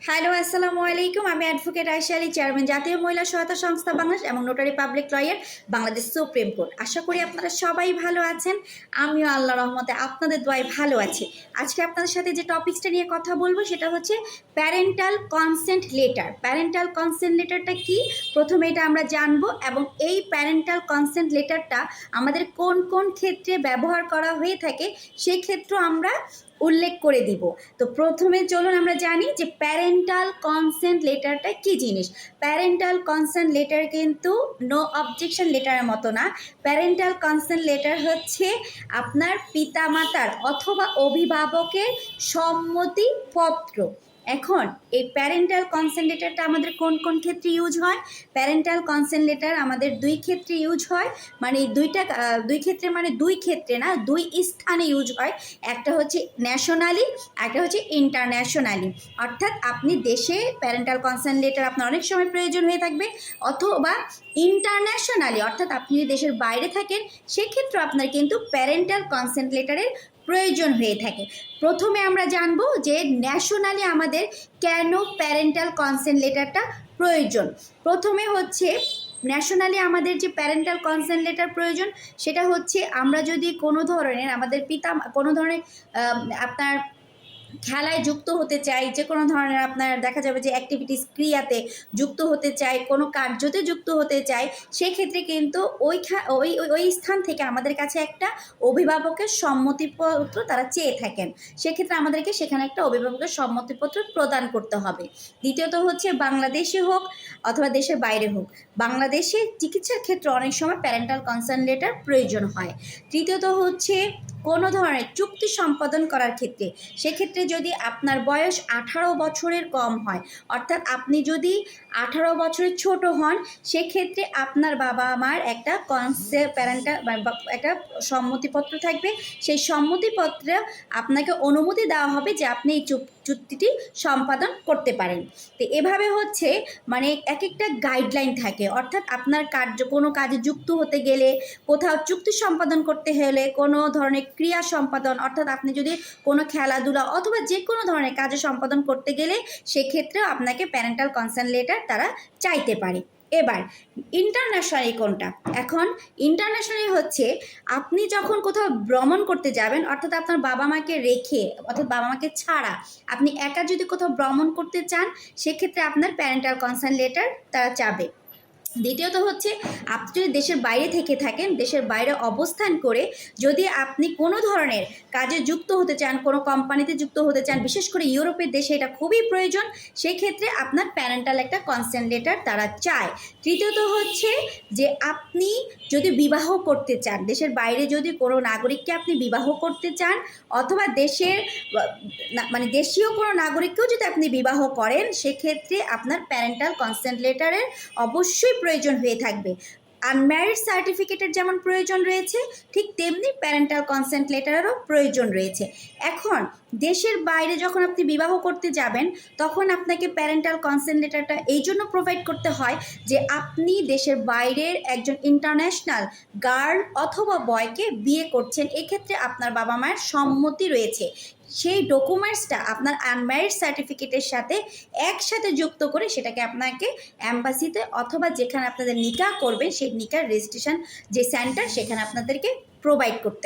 Hello, আসসালামু আলাইকুম। আমি অ্যাডভোকেট আয়েশা আলী, চেয়ারম্যান জাতীয় মহিলা সহায়তা সংস্থা বাংলাদেশ এবং notary public lawyer Bangladesh supreme court. আশা করি আপনারা সবাই ভালো আছেন। আমিও আল্লাহর রহমতে আপনাদের দোয়ায় ভালো আছি। আজকে আপনাদের সাথে যে টপিকসটা নিয়ে কথা বলবো সেটা হচ্ছে parental consent letter. Parental consent লেটারটা কি, প্রথমে এটা আমরা জানবো এবং এই প্যারেন্টাল কনসেন্ট লেটারটা আমাদের কোন কোন ক্ষেত্রে ব্যবহার করা হয়ে থাকে সেই ক্ষেত্র আমরা উল্লেখ করে দিব। তো প্রথমে চলুন আমরা জানি যে প্যারেন্টাল কনসেন্ট লেটারটা কি জিনিস। প্যারেন্টাল কনসেন্ট লেটার কিন্তু নো অবজেকশন লেটারের মতো না। প্যারেন্টাল কনসেন্ট লেটার হচ্ছে আপনার পিতামাতার অথবা অভিভাবকের সম্মতিপত্র। এখন এই প্যারেন্টাল কনসেন্ট লেটারটা আমাদের কোন কোন ক্ষেত্রে ইউজ হয়? প্যারেন্টাল কনসেন্ট লেটার আমাদের দুই ক্ষেত্রে ইউজ হয়, মানে দুই ক্ষেত্রে না, দুই স্থানে ইউজ হয়। একটা হচ্ছে ন্যাশনালি, একটা হচ্ছে ইন্টারন্যাশনালি। অর্থাৎ আপনি দেশে প্যারেন্টাল কনসেন্ট লেটার আপনার অনেক সময় প্রয়োজন হয়ে থাকবে, অথবা ইন্টারন্যাশনালি অর্থাৎ আপনি যদি দেশের বাইরে থাকেন সেক্ষেত্রে আপনার কিন্তু প্যারেন্টাল কনসেন্ট লেটারের প্রয়োজন হয়ে থাকে। প্রথমে আমরা জানবো যে ন্যাশনালি আমাদের কেন প্যারেন্টাল কনসেন্ট লেটারটা প্রয়োজন। প্রথমে হচ্ছে ন্যাশনালি আমাদের যে প্যারেন্টাল কনসেন্ট লেটার প্রয়োজন সেটা হচ্ছে আমরা যদি কোনো ধরনের আমাদের কোনো ধরনের আপনার খেলায় যুক্ত হতে চাই, যে কোনো ধরনের আপনার দেখা যাবে যে অ্যাক্টিভিটিস ক্রিয়াতে যুক্ত হতে চাই, কোনো কার্যতে যুক্ত হতে চাই, সেক্ষেত্রে কিন্তু ওই স্থান থেকে আমাদের কাছে একটা অভিভাবকের সম্মতিপত্র তারা চেয়ে থাকেন। সেক্ষেত্রে আমাদেরকে সেখানে একটা অভিভাবকের সম্মতিপত্র প্রদান করতে হবে। দ্বিতীয়ত হচ্ছে বাংলাদেশে হোক অথবা দেশের বাইরে হোক, বাংলাদেশে চিকিৎসার ক্ষেত্রে অনেক সময় প্যারেন্টাল কনসার্ন লেটার প্রয়োজন হয়। তৃতীয়ত হচ্ছে কোনো ধরনের চুক্তি সম্পাদন করার ক্ষেত্রে, সেক্ষেত্রে যদি আপনার বয়স 18 বছরের কম হয়, অর্থাৎ আপনি যদি 18 বছরের ছোট হন, সেক্ষেত্রে আপনার বাবা মার একটা একটা সম্মতিপত্র থাকবে। সেই সম্মতিপত্রে আপনাকে অনুমতি দেওয়া হবে যে আপনি এই চুক্তিটি সম্পাদন করতে পারেন। তো এভাবে হচ্ছে মানে এক একটা গাইডলাইন থাকে, অর্থাৎ আপনার কোনো কাজে যুক্ত হতে গেলে, কোথাও চুক্তি সম্পাদন করতে হলে, কোনো ধরনের ক্রিয়া সম্পাদন অর্থাৎ আপনি যদি কোনো খেলাধুলা অথবা যে কোনো ধরনের কাজে সম্পাদন করতে গেলে সেক্ষেত্রেও আপনাকে প্যারেন্টাল কনসেন্ট লেটার তারা চাইতে পারে। এবার ইন্টারন্যাশনালি কোনটা? এখন ইন্টারন্যাশনালি হচ্ছে আপনি যখন কোথাও ভ্রমণ করতে যাবেন, অর্থাৎ আপনার বাবা মাকে রেখে অর্থাৎ বাবা মাকে ছাড়া আপনি একা যদি কোথাও ভ্রমণ করতে চান, সেক্ষেত্রে আপনার প্যারেন্টাল কনসেন্ট লেটার তারা চাবে। দ্বিতীয়ত হচ্ছে আপনি যদি দেশের বাইরে থেকে থাকেন, দেশের বাইরে অবস্থান করে যদি আপনি কোনো ধরনের কাজে যুক্ত হতে চান, কোনো কোম্পানিতে যুক্ত হতে চান, বিশেষ করে ইউরোপের দেশে এটা খুবই প্রয়োজন, সেক্ষেত্রে আপনার প্যারেন্টাল একটা কনসেন্ট লেটার তারা চায়। তৃতীয়ত হচ্ছে যে আপনি যদি বিবাহ করতে চান, দেশের বাইরে যদি কোনো নাগরিককে আপনি বিবাহ করতে চান, অথবা দেশীয় কোনো নাগরিককেও যদি আপনি বিবাহ করেন, সেক্ষেত্রে আপনার প্যারেন্টাল কনসেন্ট লেটারের অবশ্যই প্রয়োজন হয়ে থাকবে। আনম্যারিড সার্টিফিকেটের যেমন প্রয়োজন রয়েছে, ঠিক তেমনি প্যারেন্টাল কনসেন্ট লেটারেরও প্রয়োজন রয়েছে। এখন দেশের বাইরে যখন আপনি বিবাহ করতে যাবেন, তখন আপনাকে প্যারেন্টাল কনসেন্ট লেটারটা এই জন্য প্রোভাইড করতে হয় যে আপনি দেশের বাইরের একজন ইন্টারন্যাশনাল গার্ল অথবা বয়কে বিয়ে করছেন, এক্ষেত্রে আপনার বাবা মায়ের সম্মতি রয়েছে। সেই ডকুমেন্টসটা আপনার আনম্যারিড সার্টিফিকেটের সাথে একসাথে যুক্ত করে সেটাকে আপনাকে অ্যাম্বাসিতে অথবা যেখানে আপনাদের নিকাহ করবেন সেই নিকাহ রেজিস্ট্রেশন যে সেন্টার, সেখানে আপনাদেরকে প্রোভাইড করতে হবে।